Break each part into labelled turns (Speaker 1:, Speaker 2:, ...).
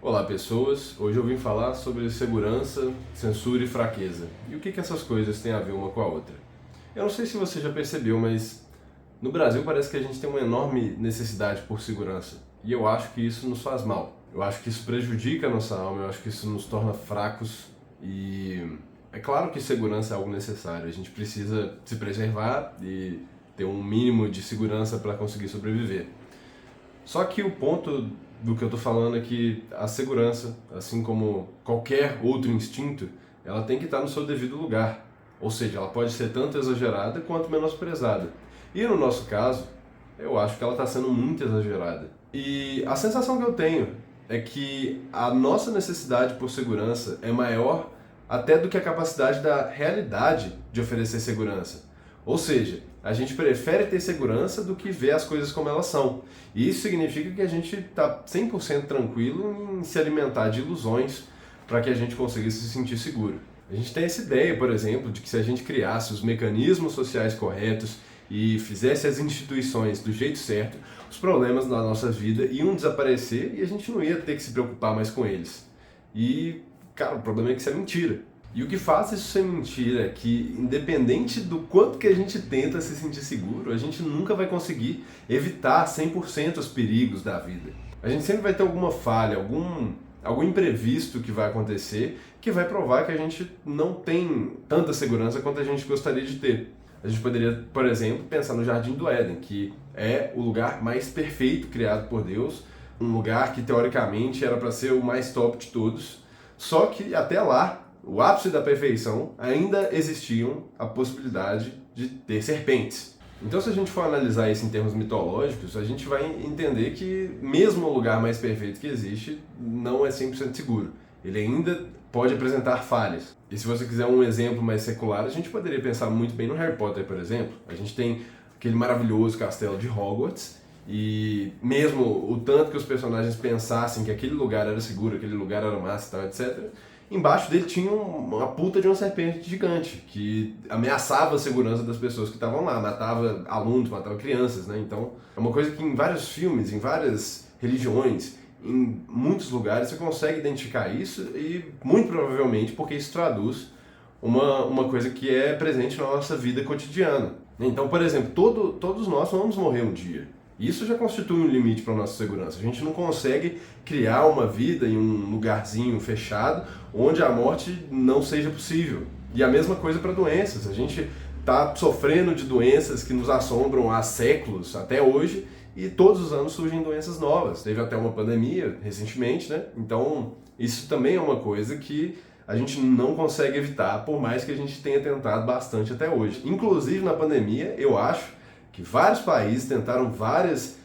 Speaker 1: Olá pessoas, hoje eu vim falar sobre segurança, censura e fraqueza e o que essas coisas têm a ver uma com a outra. Eu não sei se você já percebeu, mas no Brasil parece que a gente tem uma enorme necessidade por segurança e eu acho que isso nos faz mal. Eu acho que isso prejudica a nossa alma, eu acho que isso nos torna fracos e é claro que segurança é algo necessário, a gente precisa se preservar e ter um mínimo de segurança para conseguir sobreviver. Só que o ponto do que eu estou falando é que a segurança, assim como qualquer outro instinto, ela tem que estar no seu devido lugar. Ou seja, ela pode ser tanto exagerada quanto menosprezada. E no nosso caso, eu acho que ela está sendo muito exagerada. E a sensação que eu tenho é que a nossa necessidade por segurança é maior até do que a capacidade da realidade de oferecer segurança. Ou seja, a gente prefere ter segurança do que ver as coisas como elas são. E isso significa que a gente está 100% tranquilo em se alimentar de ilusões para que a gente consiga se sentir seguro. A gente tem essa ideia, por exemplo, de que se a gente criasse os mecanismos sociais corretos e fizesse as instituições do jeito certo, os problemas da nossa vida iam desaparecer e a gente não ia ter que se preocupar mais com eles. E, cara, o problema é que isso é mentira. E o que faz isso ser mentira é que, independente do quanto que a gente tenta se sentir seguro, a gente nunca vai conseguir evitar 100% os perigos da vida. A gente sempre vai ter alguma falha, algum imprevisto que vai acontecer que vai provar que a gente não tem tanta segurança quanto a gente gostaria de ter. A gente poderia, por exemplo, pensar no Jardim do Éden, que é o lugar mais perfeito criado por Deus, um lugar que teoricamente era para ser o mais top de todos, só que até lá, o ápice da perfeição, ainda existiam a possibilidade de ter serpentes. Então, se a gente for analisar isso em termos mitológicos, a gente vai entender que mesmo o lugar mais perfeito que existe não é 100% seguro. Ele ainda pode apresentar falhas. E se você quiser um exemplo mais secular, a gente poderia pensar muito bem no Harry Potter, por exemplo. A gente tem aquele maravilhoso castelo de Hogwarts, e mesmo o tanto que os personagens pensassem que aquele lugar era seguro, aquele lugar era massa e tal, etc., embaixo dele tinha uma puta de uma serpente gigante que ameaçava a segurança das pessoas que estavam lá, matava alunos, matava crianças, né? Então é uma coisa que em vários filmes, em várias religiões, em muitos lugares você consegue identificar isso e muito provavelmente porque isso traduz uma coisa que é presente na nossa vida cotidiana. Então, por exemplo, todos nós vamos morrer um dia. Isso já constitui um limite para a nossa segurança. A gente não consegue criar uma vida em um lugarzinho fechado onde a morte não seja possível. E a mesma coisa para doenças. A gente está sofrendo de doenças que nos assombram há séculos, até hoje, e todos os anos surgem doenças novas. Teve até uma pandemia recentemente, né? Então, isso também é uma coisa que a gente não consegue evitar, por mais que a gente tenha tentado bastante até hoje. Inclusive, na pandemia, eu acho que vários países tentaram várias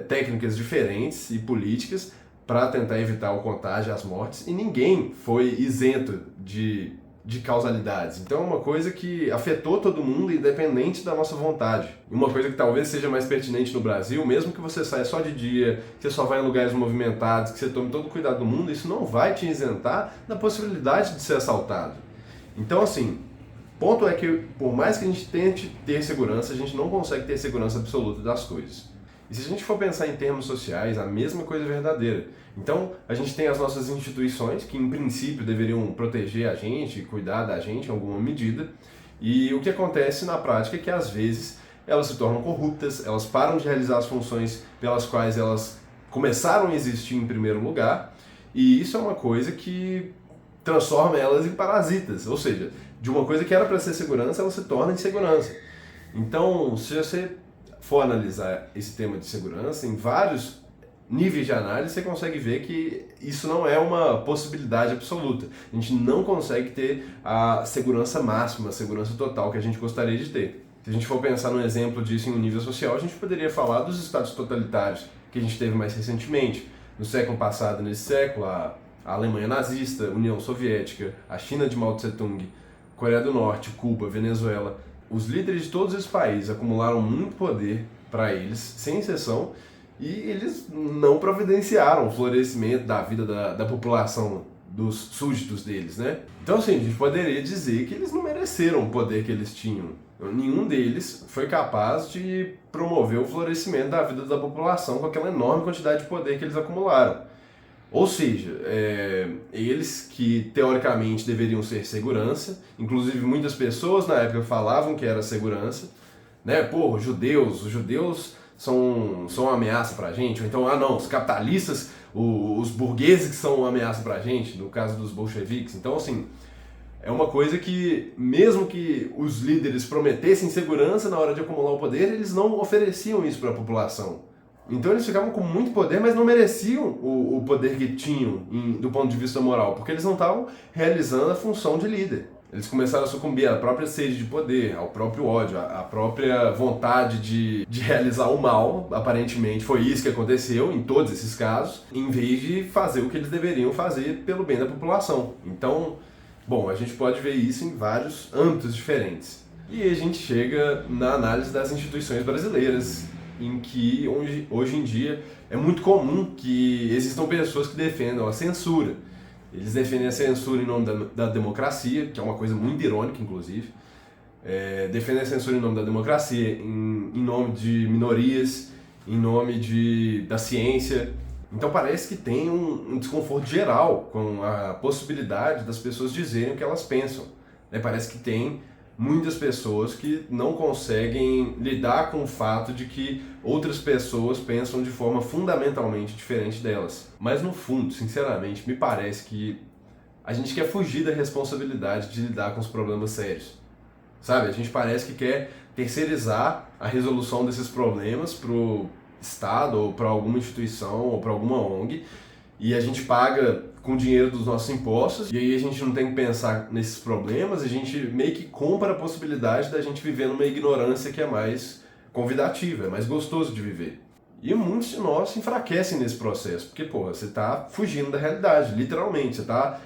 Speaker 1: técnicas diferentes e políticas para tentar evitar o contágio, as mortes, e ninguém foi isento de causalidades. Então é uma coisa que afetou todo mundo, independente da nossa vontade. E uma coisa que talvez seja mais pertinente no Brasil, mesmo que você saia só de dia, que você só vá em lugares movimentados, que você tome todo o cuidado do mundo, isso não vai te isentar da possibilidade de ser assaltado. Então, assim, ponto é que, por mais que a gente tente ter segurança, a gente não consegue ter segurança absoluta das coisas. E se a gente for pensar em termos sociais, a mesma coisa é verdadeira. Então, a gente tem as nossas instituições, que em princípio deveriam proteger a gente, cuidar da gente em alguma medida, e o que acontece na prática é que, às vezes, elas se tornam corruptas, elas param de realizar as funções pelas quais elas começaram a existir em primeiro lugar, e isso é uma coisa que transforma elas em parasitas, ou seja, de uma coisa que era para ser segurança, ela se torna insegurança. Então, se você for analisar esse tema de segurança, em vários níveis de análise, você consegue ver que isso não é uma possibilidade absoluta. A gente não consegue ter a segurança máxima, a segurança total que a gente gostaria de ter. Se a gente for pensar no exemplo disso em um nível social, a gente poderia falar dos estados totalitários que a gente teve mais recentemente. No século passado, nesse século, a Alemanha nazista, União Soviética, a China de Mao Tse-tung, Coreia do Norte, Cuba, Venezuela. Os líderes de todos esses países acumularam muito poder para eles, sem exceção, e eles não providenciaram o florescimento da vida da população, dos súditos deles, né? Então, assim, a gente poderia dizer que eles não mereceram o poder que eles tinham. Nenhum deles foi capaz de promover o florescimento da vida da população com aquela enorme quantidade de poder que eles acumularam. Ou seja, eles que teoricamente deveriam ser segurança, inclusive muitas pessoas na época falavam que era segurança, né? Pô, os judeus são uma ameaça pra gente, ou então, não, os capitalistas, os burgueses que são uma ameaça pra gente, no caso dos bolcheviques. Então, assim, é uma coisa que, mesmo que os líderes prometessem segurança na hora de acumular o poder, eles não ofereciam isso para a população. Então eles ficavam com muito poder, mas não mereciam o poder que tinham do ponto de vista moral, porque eles não estavam realizando a função de líder. Eles começaram a sucumbir à própria sede de poder, ao próprio ódio, à própria vontade de realizar o mal, aparentemente. Foi isso que aconteceu em todos esses casos, em vez de fazer o que eles deveriam fazer pelo bem da população. Então, bom, a gente pode ver isso em vários âmbitos diferentes. E aí a gente chega na análise das instituições brasileiras, em que hoje em dia é muito comum que existam pessoas que defendam a censura. Eles defendem a censura em nome da democracia, que é uma coisa muito irônica, inclusive. Defendem a censura em nome da democracia, em nome de minorias, em nome da ciência. Então parece que tem um desconforto geral com a possibilidade das pessoas dizerem o que elas pensam. Parece que tem muitas pessoas que não conseguem lidar com o fato de que outras pessoas pensam de forma fundamentalmente diferente delas. Mas no fundo, sinceramente, me parece que a gente quer fugir da responsabilidade de lidar com os problemas sérios. Sabe? A gente parece que quer terceirizar a resolução desses problemas para o Estado ou para alguma instituição ou para alguma ONG, e a gente paga com o dinheiro dos nossos impostos, e aí a gente não tem que pensar nesses problemas, a gente meio que compra a possibilidade da gente viver numa ignorância que é mais convidativa, é mais gostoso de viver. E muitos de nós enfraquecem nesse processo, porque, porra, você está fugindo da realidade, literalmente, você está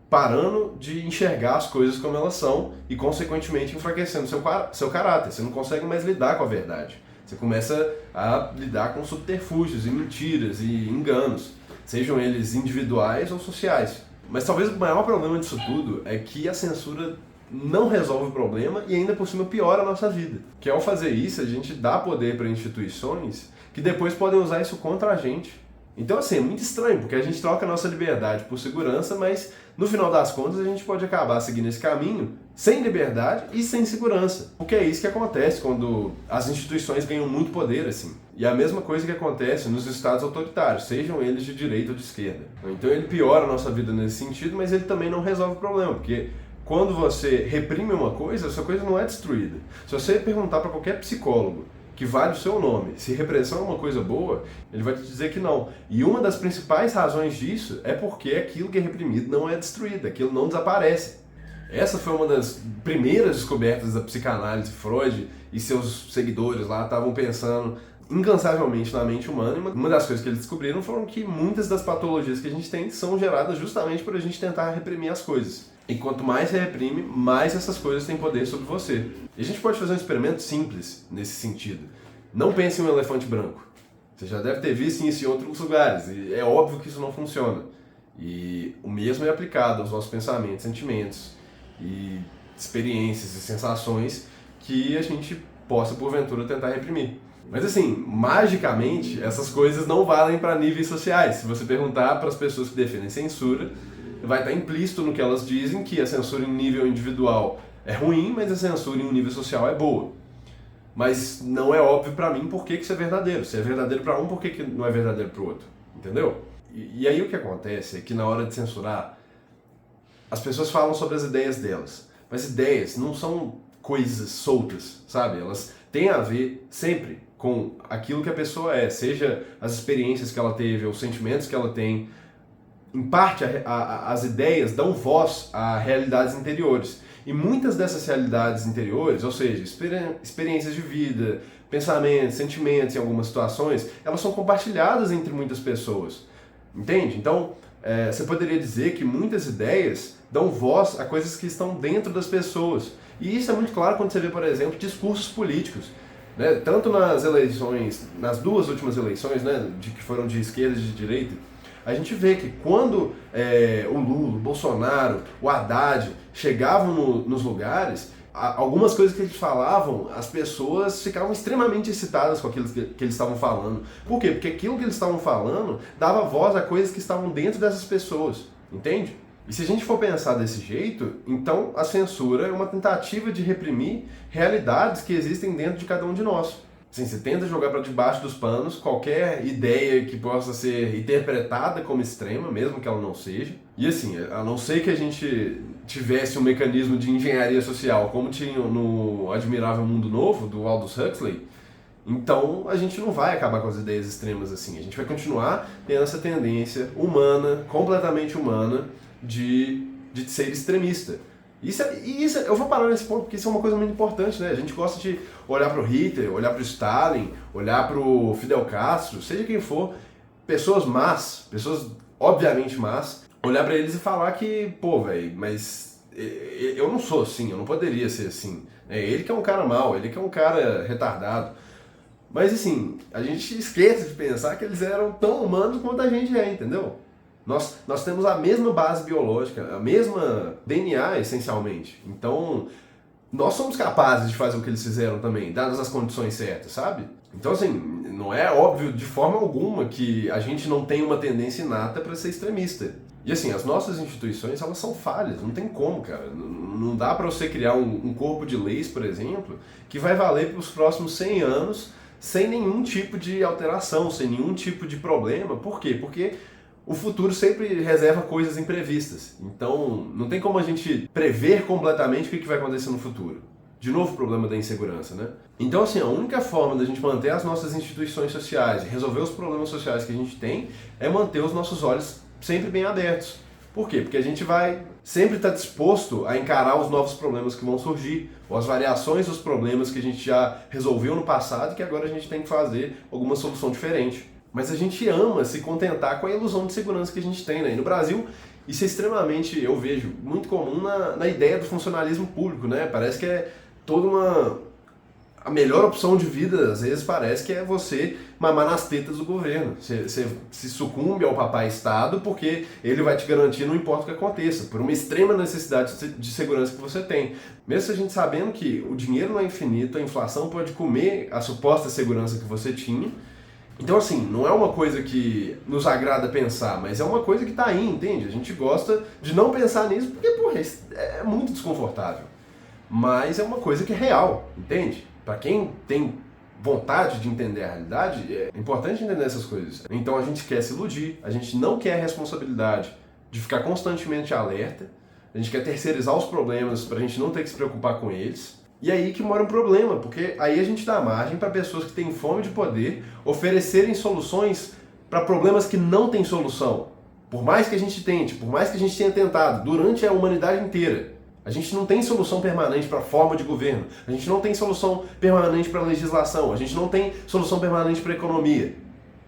Speaker 1: parando de enxergar as coisas como elas são e, consequentemente, enfraquecendo seu caráter. Você não consegue mais lidar com a verdade. Você começa a lidar com subterfúgios e mentiras e enganos, sejam eles individuais ou sociais. Mas talvez o maior problema disso tudo é que a censura não resolve o problema e ainda por cima piora a nossa vida. Que ao fazer isso, a gente dá poder para instituições que depois podem usar isso contra a gente. Então, assim, é muito estranho, porque a gente troca a nossa liberdade por segurança, mas no final das contas a gente pode acabar seguindo esse caminho sem liberdade e sem segurança. Porque é isso que acontece quando as instituições ganham muito poder, assim. E é a mesma coisa que acontece nos estados autoritários, sejam eles de direita ou de esquerda. Então ele piora a nossa vida nesse sentido, mas ele também não resolve o problema, porque quando você reprime uma coisa, essa coisa não é destruída. Se você perguntar para qualquer psicólogo que vale o seu nome, se repressão é uma coisa boa, ele vai te dizer que não. E uma das principais razões disso é porque aquilo que é reprimido não é destruído, aquilo não desaparece. Essa foi uma das primeiras descobertas da psicanálise. Freud e seus seguidores lá estavam pensando incansavelmente na mente humana, e uma das coisas que eles descobriram foram que muitas das patologias que a gente tem são geradas justamente por a gente tentar reprimir as coisas. E quanto mais você reprime, mais essas coisas têm poder sobre você. E a gente pode fazer um experimento simples nesse sentido. Não pense em um elefante branco. Você já deve ter visto isso em outros lugares, e é óbvio que isso não funciona. E o mesmo é aplicado aos nossos pensamentos, sentimentos e experiências e sensações que a gente possa, porventura, tentar reprimir. Mas assim, magicamente, essas coisas não valem para níveis sociais. Se você perguntar para as pessoas que defendem censura, vai estar implícito no que elas dizem que a censura em nível individual é ruim, mas a censura em um nível social é boa. Mas não é óbvio para mim por que isso é verdadeiro. Se é verdadeiro para um, por que não é verdadeiro para o outro? Entendeu? E aí o que acontece é que na hora de censurar, as pessoas falam sobre as ideias delas. Mas ideias não são coisas soltas, sabe? Elas têm a ver sempre com aquilo que a pessoa é, seja as experiências que ela teve, os sentimentos que ela tem. Em parte, as ideias dão voz a realidades interiores. E muitas dessas realidades interiores, ou seja, experiências de vida, pensamentos, sentimentos em algumas situações, elas são compartilhadas entre muitas pessoas. Entende? Então, você poderia dizer que muitas ideias dão voz a coisas que estão dentro das pessoas. E isso é muito claro quando você vê, por exemplo, discursos políticos. Né? Tanto nas eleições, nas duas últimas eleições, né, que foram de esquerda e de direita, a gente vê que quando o Lula, o Bolsonaro, o Haddad chegavam nos lugares, Algumas coisas que eles falavam, as pessoas ficavam extremamente excitadas com aquilo que eles estavam falando. Por quê? Porque aquilo que eles estavam falando dava voz a coisas que estavam dentro dessas pessoas, entende? E se a gente for pensar desse jeito, então a censura é uma tentativa de reprimir realidades que existem dentro de cada um de nós. Assim, você tenta jogar para debaixo dos panos qualquer ideia que possa ser interpretada como extrema, mesmo que ela não seja. E assim, a não ser que a gente tivesse um mecanismo de engenharia social, como tinha no Admirável Mundo Novo, do Aldous Huxley, então a gente não vai acabar com as ideias extremas assim. A gente vai continuar tendo essa tendência humana, completamente humana, de ser extremista. Isso, eu vou parar nesse ponto porque isso é uma coisa muito importante, né? A gente gosta de olhar para o Hitler, olhar para o Stalin, olhar para o Fidel Castro, seja quem for, pessoas más, pessoas obviamente más, olhar para eles e falar que, pô, velho, mas eu não sou assim, eu não poderia ser assim. Ele que é um cara mau, ele que é um cara retardado. Mas assim, a gente esquece de pensar que eles eram tão humanos quanto a gente é, entendeu? Nós temos a mesma base biológica, a mesma DNA, essencialmente. Então, nós somos capazes de fazer o que eles fizeram também, dadas as condições certas, sabe? Então, assim, não é óbvio de forma alguma que a gente não tem uma tendência inata para ser extremista. E assim, as nossas instituições, elas são falhas, não tem como, cara. Não dá para você criar um corpo de leis, por exemplo, que vai valer para os próximos 100 anos sem nenhum tipo de alteração, sem nenhum tipo de problema. Por quê? Porque o futuro sempre reserva coisas imprevistas. Então, não tem como a gente prever completamente o que vai acontecer no futuro. De novo, o problema da insegurança, né? Então, assim, a única forma da gente manter as nossas instituições sociais e resolver os problemas sociais que a gente tem é manter os nossos olhos sempre bem abertos. Por quê? Porque a gente vai sempre estar disposto a encarar os novos problemas que vão surgir, ou as variações dos problemas que a gente já resolveu no passado e que agora a gente tem que fazer alguma solução diferente. Mas a gente ama se contentar com a ilusão de segurança que a gente tem, né? E no Brasil, isso é extremamente, eu vejo, muito comum na ideia do funcionalismo público, né? Parece que é toda a melhor opção de vida, às vezes, parece que é você mamar nas tetas do governo. Você se sucumbe ao papai Estado porque ele vai te garantir, não importa o que aconteça, por uma extrema necessidade de segurança que você tem. Mesmo se a gente sabendo que o dinheiro não é infinito, a inflação pode comer a suposta segurança que você tinha. Então, assim, não é uma coisa que nos agrada pensar, mas é uma coisa que tá aí, entende? A gente gosta de não pensar nisso porque, porra, é muito desconfortável. Mas é uma coisa que é real, entende? Para quem tem vontade de entender a realidade, é importante entender essas coisas. Então a gente quer se iludir, a gente não quer a responsabilidade de ficar constantemente alerta, a gente quer terceirizar os problemas para a gente não ter que se preocupar com eles. E aí que mora um problema, porque aí a gente dá margem para pessoas que têm fome de poder oferecerem soluções para problemas que não têm solução. Por mais que a gente tente, por mais que a gente tenha tentado, durante a humanidade inteira, a gente não tem solução permanente para a forma de governo, a gente não tem solução permanente para a legislação, a gente não tem solução permanente para a economia.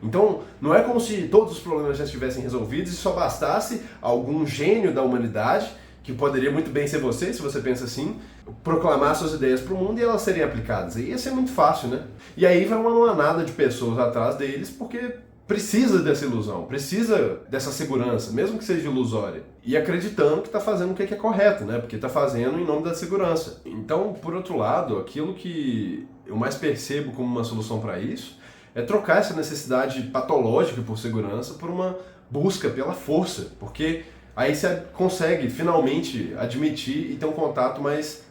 Speaker 1: Então, não é como se todos os problemas já estivessem resolvidos e só bastasse algum gênio da humanidade, que poderia muito bem ser você, se você pensa assim, proclamar suas ideias para o mundo e elas serem aplicadas. E ia ser muito fácil, né? E aí vai uma manada de pessoas atrás deles porque precisa dessa ilusão, precisa dessa segurança, mesmo que seja ilusória. E acreditando que está fazendo o que é correto, né? Porque está fazendo em nome da segurança. Então, por outro lado, aquilo que eu mais percebo como uma solução para isso é trocar essa necessidade patológica por segurança por uma busca pela força, porque aí você consegue finalmente admitir e ter um contato mais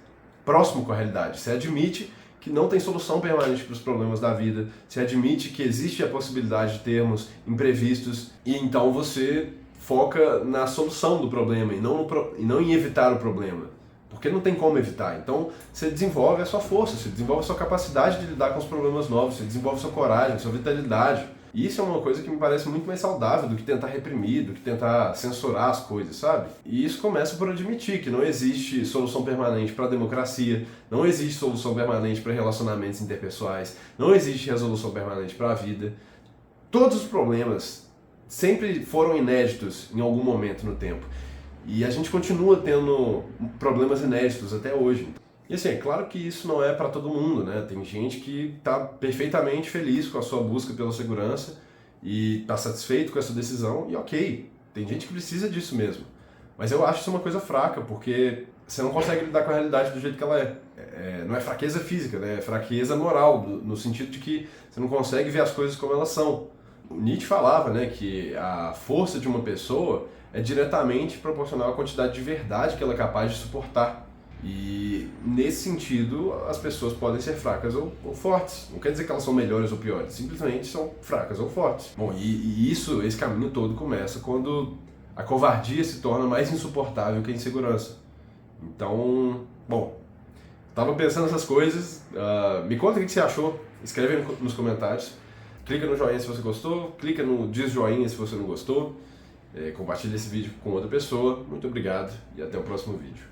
Speaker 1: próximo com a realidade. Você admite que não tem solução permanente para os problemas da vida, você admite que existe a possibilidade de termos imprevistos e então você foca na solução do problema e não em evitar o problema, porque não tem como evitar. Então você desenvolve a sua força, você desenvolve a sua capacidade de lidar com os problemas novos, você desenvolve a sua coragem, a sua vitalidade. E isso é uma coisa que me parece muito mais saudável do que tentar reprimir, do que tentar censurar as coisas, sabe? E isso começa por admitir que não existe solução permanente para a democracia, não existe solução permanente para relacionamentos interpessoais, não existe resolução permanente para a vida. Todos os problemas sempre foram inéditos em algum momento no tempo. E a gente continua tendo problemas inéditos até hoje. E assim, é claro que isso não é para todo mundo, né? Tem gente que está perfeitamente feliz com a sua busca pela segurança e está satisfeito com essa decisão e ok, tem gente que precisa disso mesmo. Mas eu acho isso uma coisa fraca, porque você não consegue lidar com a realidade do jeito que ela é. Não é fraqueza física, né? É fraqueza moral, no sentido de que você não consegue ver as coisas como elas são. O Nietzsche falava, né, que a força de uma pessoa é diretamente proporcional à quantidade de verdade que ela é capaz de suportar. E nesse sentido, as pessoas podem ser fracas ou fortes. Não quer dizer que elas são melhores ou piores, simplesmente são fracas ou fortes. Bom, esse caminho todo começa quando a covardia se torna mais insuportável que a insegurança. Então, bom, tava pensando nessas coisas, me conta o que você achou, escreve aí nos comentários, clica no joinha se você gostou, clica no diz joinha se você não gostou, compartilha esse vídeo com outra pessoa, muito obrigado e até o próximo vídeo.